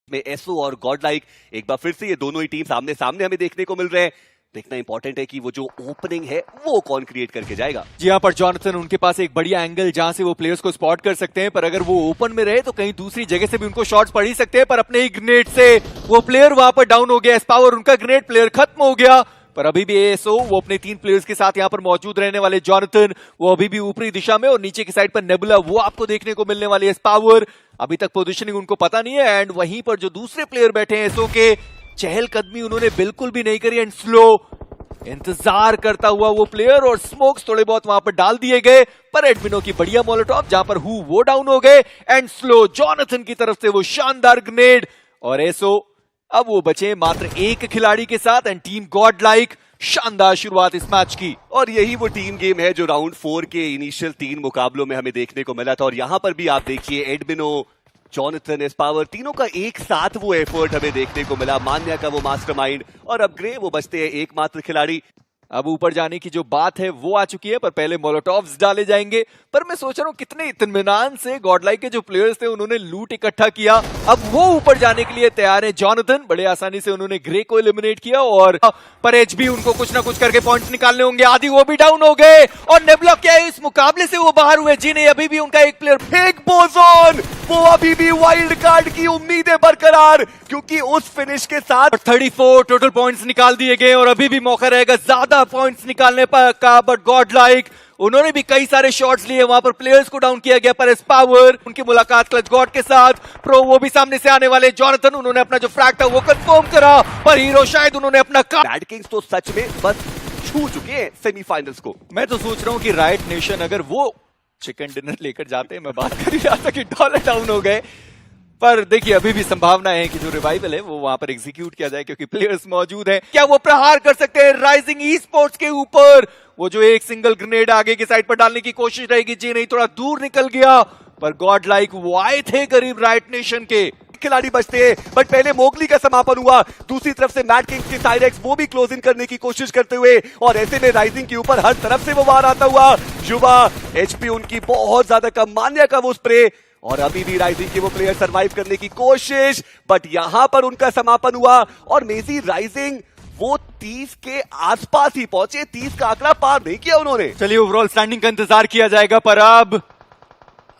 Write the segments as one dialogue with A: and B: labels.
A: में एसओ और God like एक बार फिर से ये दोनों ही टीम सामने सामने हमें देखने को मिल रहे हैं। देखना इंपॉर्टेंट है कि वो जो ओपनिंग है वो कौन क्रिएट करके जाएगा।
B: जी हाँ, पर जॉनथन उनके पास एक बढ़िया एंगल जहां से वो प्लेयर्स को स्पॉट कर सकते हैं, पर अगर वो ओपन में रहे तो कहीं दूसरी जगह से भी उनको शॉट्स पड़ ही सकते हैं। पर अपने ही ग्रेनेड से वो प्लेयर वहां पर डाउन हो गया, एसपावर उनका ग्रेनेड प्लेयर खत्म हो गया। पर अभी भी एएसओ वो अपने 3 प्लेयर्स के साथ यहाँ पर मौजूद रहने वाले जॉनथन वो अभी भी ऊपरी दिशा में, और नीचे की साइड पर नेबुला वो आपको देखने को मिलने वाली है। एसपावर अभी तक पोजीशनिंग उनको पता नहीं है, एंड वहीं पर जो दूसरे प्लेयर बैठे हैं एसओ के, चहलकदमी उन्होंने बिल्कुल भी नहीं करी, एंड स्लो इंतजार करता हुआ वो प्लेयर, और स्मोक्स थोड़े बहुत वहां पर डाल दिए गए। पर एडमिनो की बढ़िया मोलोटॉप जहां पर वो डाउन हो गए, एंड स्लो जॉनथन की तरफ से वो शानदार ग्रेनेड, और एसओ अब वो बचे मात्र एक खिलाड़ी के साथ, एंड टीम गॉड लाइक शानदार शुरुआत इस मैच की।
A: और यही वो टीम गेम है जो राउंड 4 के इनिशियल 3 मुकाबलों में हमें देखने को मिला था। और यहां पर भी आप देखिए एडमिनो, जॉनथन, एसपावर तीनों का एक साथ वो एफर्ट हमें देखने को मिला। मान्या का वो मास्टरमाइंड और अब ग्रे वो बचते हैं एकमात्र खिलाड़ी।
B: अब ऊपर जाने की जो बात है वो आ चुकी है, पर पहले मोलोटॉव्स डाले जाएंगे। पर मैं सोच रहा हूँ कितने इत्मीनान से गॉडलाइक के जो प्लेयर्स थे उन्होंने लूट इकट्ठा किया। अब वो ऊपर जाने के लिए तैयार है। जॉनथन बड़े आसानी से उन्होंने ग्रे को एलिमिनेट किया, और पर एचबी उनको कुछ ना कुछ करके पॉइंट्स निकालने होंगे। आदि वो भी डाउन हो गए, और नेबुला क्या है इस मुकाबले से वो बाहर हुए। जी नहीं, अभी भी उनका एक प्लेयर
A: एक बोजोन, वो अभी भी वाइल्ड कार्ड की उम्मीदें बरकरार, क्योंकि उस फिनिश के साथ
B: 34 टोटल पॉइंट्स निकाल दिए गए, और अभी भी मौका रहेगा ज्यादा पॉइंट्स निकालने का। बट गॉड लाइक उन्होंने भी कई सारे शॉट्स लिए, वहां पर प्लेयर्स को डाउन किया गया। पर एसपावर उनकी मुलाकात क्लच गॉड के साथ, प्रो वो भी सामने से आने वाले। जॉनथन उन्होंने अपना जो फ्रैग था वो कंफर्म करा, पर हीरो शायद उन्होंने अपना
A: मैड किंग्स तो सच में बस छू चुके हैं सेमीफाइनल्स को।
B: मैं तो सोच रहा हूं कि राइट नेशन अगर वो चिकन डिनर लेकर जाते, मैं बात कर ही रहा था कि डॉलर डाउन हो गए। पर देखिए अभी भी संभावना है कि जो रिवाइवल है वो वहां पर एग्जीक्यूट किया जाए, क्योंकि प्लेयर्स मौजूद हैं। क्या वो प्रहार कर सकते हैं राइजिंग ई स्पोर्ट्स के ऊपर? वो जो एक सिंगल ग्रेनेड आगे की साइड पर डालने की कोशिश रहेगी, जी नहीं, थोड़ा दूर निकल गया। पर गॉड लाइक वो आए थे करीब राइट नेशन के
A: खिलाड़ी बचते हैं, बट पहले मोगली का समापन हुआ। दूसरी तरफ से मैड किंग्स के साइरेक्स वो भी क्लोज इन करने की कोशिश करते हुए, और ऐसे में राइजिंग के ऊपर हर तरफ से वो वार आता हुआ। युवा एचपी उनकी बहुत ज्यादा कम, मान्या का वो स्प्रे, और अभी भी राइजिंग के वो प्लेयर सर्वाइव करने की कोशिश, बट यहां पर उनका समापन हुआ। और मेजी राइजिंग वो 30 के आसपास ही पहुंचे, 30 का आंकड़ा पार नहीं किया उन्होंने।
B: चलिए ओवरऑल स्टैंडिंग का इंतजार किया जाएगा, पर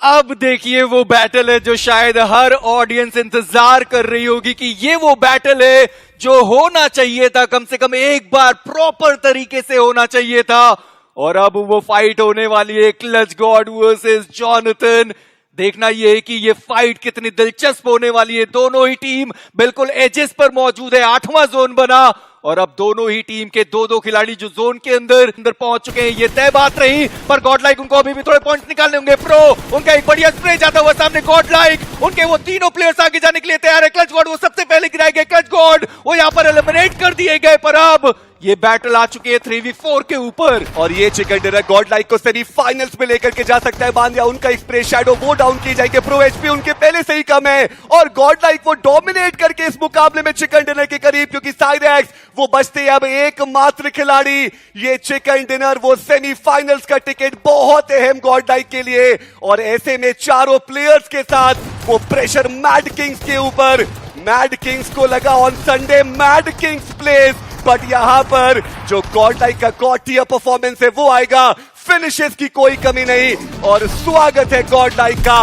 B: अब देखिए वो बैटल है जो शायद हर ऑडियंस इंतजार कर रही होगी कि ये वो बैटल है जो होना चाहिए था, कम से कम एक बार प्रॉपर तरीके से होना चाहिए था। और अब वो फाइट होने वाली है क्लच गॉड वर्सेस जॉनथन। देखना ये है कि ये फाइट कितनी दिलचस्प होने वाली है। दोनों ही टीम बिल्कुल एजेस पर मौजूद है, 8वां जोन बना, और अब दोनों ही टीम के 2-2 खिलाड़ी जो जोन के अंदर पहुंच चुके हैं, ये तय बात रही। पर गॉडलाइक उनको अभी भी थोड़े पॉइंट्स निकालने होंगे। प्रो उनका एक बढ़िया स्प्रे जाता हुआ सामने, गॉडलाइक उनके वो तीनों प्लेयर्स आगे जाने के लिए तैयार है। क्लच गॉड वो सबसे पहले गिराए गए, क्लच गॉड वो यहां पर एलिमिनेट कर दिए गए। पर अब ये बैटल आ चुकी है 3v4 के ऊपर,
A: और ये चिकन डिनर गॉड लाइक को सेमीफाइनल्स में लेकर के जा सकता है। मान्या उनका स्प्रे शैडो वो डाउन की जाएंगे, प्रो एचपी उनके पहले से ही कम है, और गॉड लाइक वो डोमिनेट करके इस मुकाबले में चिकन डिनर के करीब, क्योंकि साइरेक्स वो बचते हैं अब एकमात्र खिलाड़ी। ये चिकन डिनर वो सेमीफाइनल्स का टिकट बहुत अहम गॉड लाइक के लिए, और ऐसे में चारों प्लेयर्स के साथ वो प्रेशर मैड किंग्स के ऊपर। मैड किंग्स को लगा on Sunday mad Kings place, but यहां पर जो गॉड लाइक का गॉड टियर परफॉर्मेंस है वो आएगा, फिनिशेस की कोई कमी नहीं। और स्वागत है गॉड लाइक का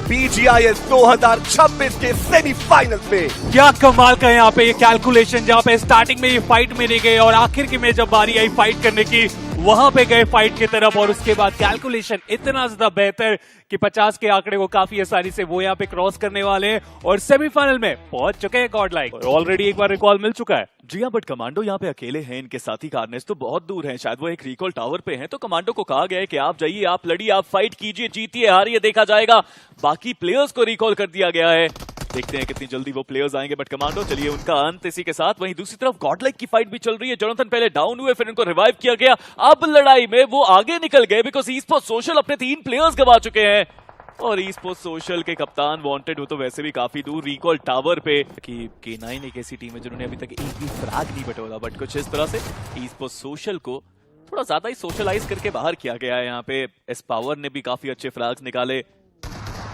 A: BGIS 2026 के सेमीफाइनल्स में।
C: क्या कमाल का यहाँ पे ये कैलकुलेशन, जहाँ पे स्टार्टिंग में ये फाइट मेरे गए और आखिर की में जब बारी आई फाइट करने की, वहां पे गए फाइट की तरफ, और उसके बाद कैलकुलेशन इतना ज्यादा बेहतर कि 50 के आंकड़े को काफी आसानी से वो यहाँ पे क्रॉस करने वाले हैं, और सेमीफाइनल में पहुंच चुके हैं गॉड लाइक। ऑलरेडी एक बार रिकॉल मिल चुका है।
D: जी हाँ, बट कमांडो यहाँ पे अकेले हैं, इनके साथी कार्नेस तो बहुत दूर हैं, शायद वो एक रिकॉल टावर पे हैं। तो कमांडो को कहा गया है कि आप जाइए, आप लड़िए, आप फाइट कीजिए, जीतिए हारिए देखा जाएगा। बाकी प्लेयर्स को रिकॉल कर दिया गया है, देखते हैं कितनी जल्दी वो प्लेयर्स आएंगे। बट कमांडो चलिए उनका अंत इसी के साथ। वहीं दूसरी तरफ गॉडलाइक की फाइट भी चल रही है। जॉनथन पहले डाउन हुए, फिर इनको रिवाइव किया गया। अब लड़ाई में वो आगे निकल गए, बिकॉज ईस्पोर्ट सोशल अपने 3 प्लेयर्स गवा चुके हैं, और ईस्पोर्ट सोशल के कप्तान वांटेड हो तो वैसे भी काफी दूर रिकॉल टावर पे। कि K9 एक ऐसी टीम है जिन्होंने अभी तक एक भी फ्रैग नहीं बटोरा, बट कुछ इस तरह से ईस्पोर्ट सोशल को थोड़ा ज्यादा ही सोशलाइज करके बाहर किया गया है। यहाँ पे एसपावर ने भी काफी अच्छे फ्रैग्स निकाले,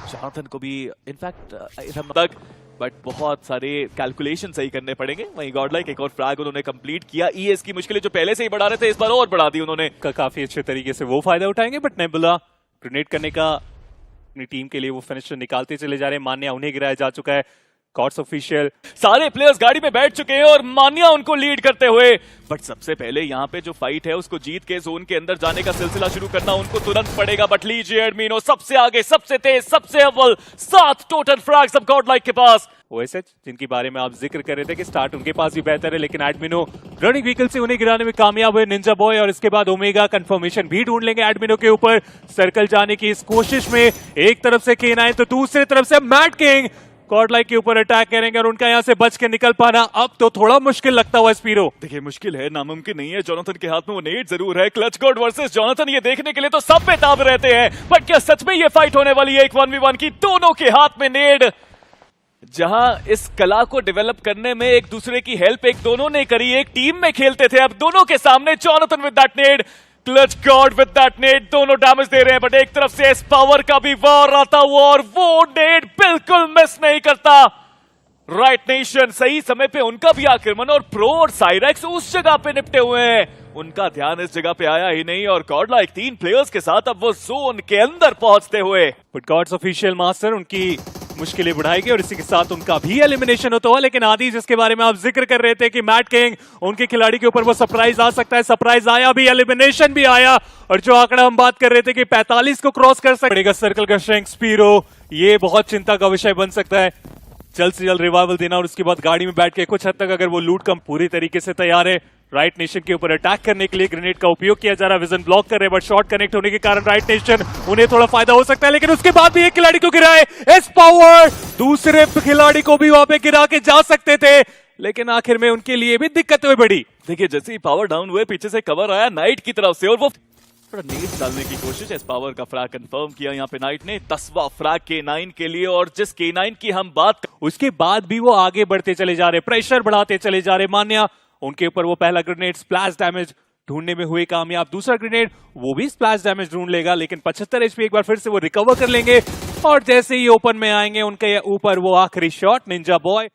D: जॉनथन को भी इनफैक्ट तक, बट बहुत सारे कैलकुलेशन सही करने पड़ेंगे। वहीं गॉडलाइक एक और फ्रैग उन्होंने कंप्लीट किया। ईएस की मुश्किलें जो पहले से ही बढ़ा रहे थे इस बार और बढ़ा दी उन्होंने।
C: काफी अच्छे तरीके से वो फायदा उठाएंगे, बट नेबुला ग्रेनेड करने का अपनी टीम के लिए वो फिनिशर निकालते चले जा रहे हैं। मान्या उन्हें गिराया जा चुका है। कॉर्ड्स ऑफिशियल
D: सारे प्लेयर्स गाड़ी में बैठ चुके हैं और मान्या उनको लीड करते हुए। बट सबसे पहले यहाँ पे जो फाइट है उसको जीत के जोन के अंदर जाने का सिलसिला शुरू करना उनको तुरंत पड़ेगा। बट लीजिए एडमिनो सबसे आगे, सबसे तेज, सबसे अव्वल, 7 टोटल फ्रैग्स अब गॉडलाइक के पास।
C: ओएसएच जिनके बारे में आप जिक्र कर रहे थे कि स्टार्ट उनके पास भी बेहतर है, लेकिन एडमिनो रनिंग व्हीकल से उन्हें गिराने में कामयाब हुए निंजा बॉय, और इसके बाद ओमेगा कंफर्मेशन भी ढूंढ लेंगे एडमिनो के ऊपर सर्कल जाने की इस कोशिश में। एक तरफ से K9 तो दूसरी तरफ से मैट किंग गॉडलाइक के ऊपर अटैक करेंगे और उनका यहां से बच के निकल पाना अब तो थोड़ा मुश्किल लगता हुआ स्पीरो।
D: देखिए मुश्किल है, नामुमकिन नहीं है। जोनाथन के हाथ में वो नेट जरूर है। क्लच गॉड वर्सेस जोनाथन, ये देखने के लिए तो सब बेताब रहते हैं, बट क्या सच में ये फाइट होने वाली है एक 1v1 की? दोनों के हाथ में नेट। जहां इस कला को डेवलप करने में एक दूसरे की हेल्प एक दोनों ने करी, एक टीम में खेलते थे, अब दोनों के सामने Jonathan with that net, clutch God with that net, दोनों डैमेज दे रहे हैं। बट एक तरफ से इस पावर का भी वार आता हुआ और वो नेट बिल्कुल मिस नहीं करता। राइट नेशन सही समय पे उनका भी आक्रमण, और प्रो और साइरेक्स उस जगह पे निपटे हुए हैं। उनका ध्यान इस जगह पे आया ही नहीं, और गॉडलाइक 3 प्लेयर्स के साथ अब वो जोन के अंदर पहुंचते हुए।
C: बट गॉड्स ऑफिशियल मास्टर उनकी मुश्किलें बढ़ाएगी और इसी के साथ उनका भी एलिमिनेशन होता हुआ। लेकिन आदि जिसके बारे में आप जिक्र कर रहे थे कि मैट किंग उनके खिलाड़ी के ऊपर वो सरप्राइज आ सकता है, सरप्राइज आया भी, एलिमिनेशन भी आया, और जो आंकड़ा हम बात कर रहे थे कि 45 को क्रॉस कर सकता सर्कल का श्रिंक स्पीरो, ये बहुत चिंता का विषय बन सकता है। जल्द से जल्द रिवाइवल देना और उसके बाद गाड़ी में बैठ के कुछ हद तक अगर वो लूट कम पूरी तरीके से तैयार है। राइट नेशन के ऊपर अटैक करने के लिए ग्रेनेड का उपयोग किया जा रहा है, विजन ब्लॉक कर रहे हैं, बट शॉट कनेक्ट होने के कारण राइट नेशन उन्हें थोड़ा फायदा हो सकता है। लेकिन उसके बाद भी एक खिलाड़ी को गिराए एस पावर, दूसरे खिलाड़ी को भी वहां पे गिरा के जा सकते थे, लेकिन आखिर में उनके लिए भी दिक्कत हुई बड़ी।
D: देखिए जैसे ही पावर डाउन हुए पीछे से कवर आया नाइट की तरफ से, और वो नेट डालने की कोशिश। इस पावर का फ्रैग कंफर्म किया यहाँ पे नाइट ने, 10वां फ्रैग K9 के लिए, और जिस K9 की हम बात
C: उसके बाद भी वो आगे बढ़ते चले जा रहे, प्रेशर बढ़ाते चले जा रहे। मान्या उनके ऊपर वो पहला ग्रेनेड स्प्लैश डैमेज ढूंढने में हुए कामयाब, दूसरा ग्रेनेड वो भी स्प्लैश डैमेज ढूंढ लेगा, लेकिन 75 HP एक बार फिर से वो रिकवर कर लेंगे, और जैसे ही ओपन में आएंगे उनके ऊपर वो आखिरी शॉट निंजा बॉय।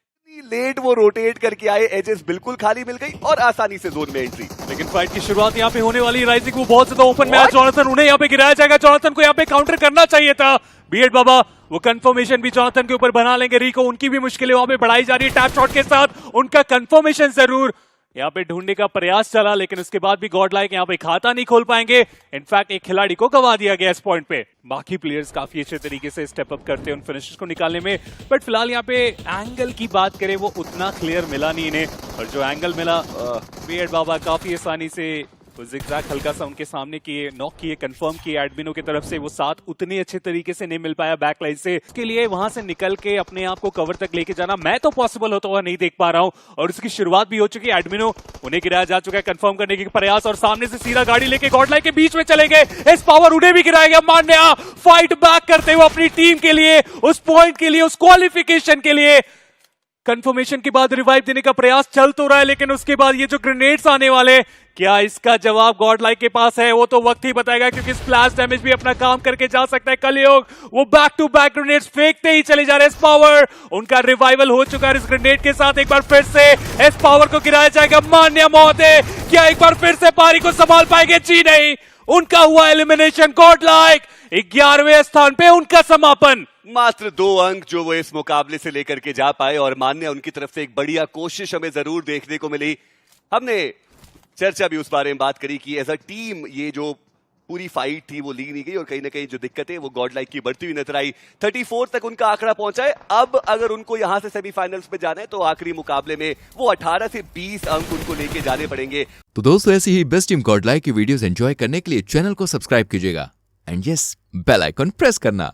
A: लेट वो रोटेट करके आए, एजेस बिल्कुल खाली मिल गई और आसानी से जोन में एंट्री।
C: लेकिन फाइट की शुरुआत यहाँ पे होने वाली, राइजिंग वो बहुत ज्यादा ओपन में आया, जोनाथन उन्हें यहाँ पे गिराया जाएगा, जोनाथन को यहाँ पे काउंटर करना चाहिए था। बीएड बाबा वो कंफर्मेशन भी जोनाथन के ऊपर बना लेंगे, रिको उनकी भी मुश्किलें वहां पे बढ़ाई जा रही है, टैप शॉट के साथ उनका कंफर्मेशन जरूर यहाँ पे ढूंढने का प्रयास चला, लेकिन उसके बाद भी गॉडलाइक यहाँ पे खाता नहीं खोल पाएंगे। इनफैक्ट एक खिलाड़ी को गवा दिया गया इस पॉइंट पे। बाकी प्लेयर्स काफी अच्छे तरीके से स्टेप अप करते हैं उन फिनिशर्स को निकालने में, बट फिलहाल यहाँ पे एंगल की बात करें वो उतना क्लियर मिला नहीं इन्हें, और जो एंगल मिला बीएड बाबा काफी आसानी से जिगजैग हल्का सा उनके सामने किए, नॉक किए, कंफर्म किए एडमिनो की तरफ से, वो साथ उतने अच्छे तरीके से नहीं मिल पाया बैकलाइन से, इसके लिए वहां से निकल के अपने आप को कवर तक लेके जाना मैं तो पॉसिबल होता हुआ नहीं देख पा रहा हूं, और उसकी शुरुआत भी हो चुकी है। एडमिनो उन्हें गिराया जा चुका है, कंफर्म करने के प्रयास, और सामने से सीधा गाड़ी लेके गॉडलाइक के बीच में चलेंगे, इस पावर उन्हें भी गिराएगा। मान्या फाइट बैक करते हुए अपनी टीम के लिए, उस पॉइंट के लिए, उस क्वालिफिकेशन के लिए कंफर्मेशन के बाद रिवाइव देने का प्रयास चल तो रहा है, लेकिन उसके बाद ये जो ग्रेनेड्स आने वाले, क्या इसका जवाब गॉडलाइक के पास है? वो तो वक्त ही बताएगा, क्योंकि स्प्लैश डैमेज भी अपना काम करके जा सकता है। कलयुग वो बैक टू बैक ग्रेनेड्स फेंकते ही चले जा रहे हैं। एस पावर उनका रिवाइवल हो चुका है इस ग्रेनेड के साथ, एक बार फिर से एस पावर को गिराया जाएगा। मान्या महोदय क्या एक बार फिर से पारी को संभाल पाएंगे? जी नहीं, उनका हुआ एलिमिनेशन। गॉडलाइक 11वें स्थान पे उनका समापन।
A: मात्र 2 अंक जो वो इस मुकाबले से लेकर के जा पाए, और मान्य उनकी तरफ से एक बढ़िया कोशिश हमें जरूर देखने को मिली। हमने चर्चा भी उस बारे में बात करी कि एज अ टीम ये जो पूरी फाइट थी वो ली नहीं गई, और कहीं ना कहीं जो दिक्कतें वो गॉडलाइक की बढ़ती हुई नजर आई। 34 तक उनका आंकड़ा पहुंचा है। अब अगर उनको यहां से सेमीफाइनल्स में जाना है तो आखिरी मुकाबले में वो 18 से 20 अंक उनको लेके जाने पड़ेंगे।
E: तो दोस्तों ऐसी ही बेस्ट टीम गॉडलाइक की वीडियोस एंजॉय करने के लिए चैनल को सब्सक्राइब कीजिएगा, and yes bell icon press करना।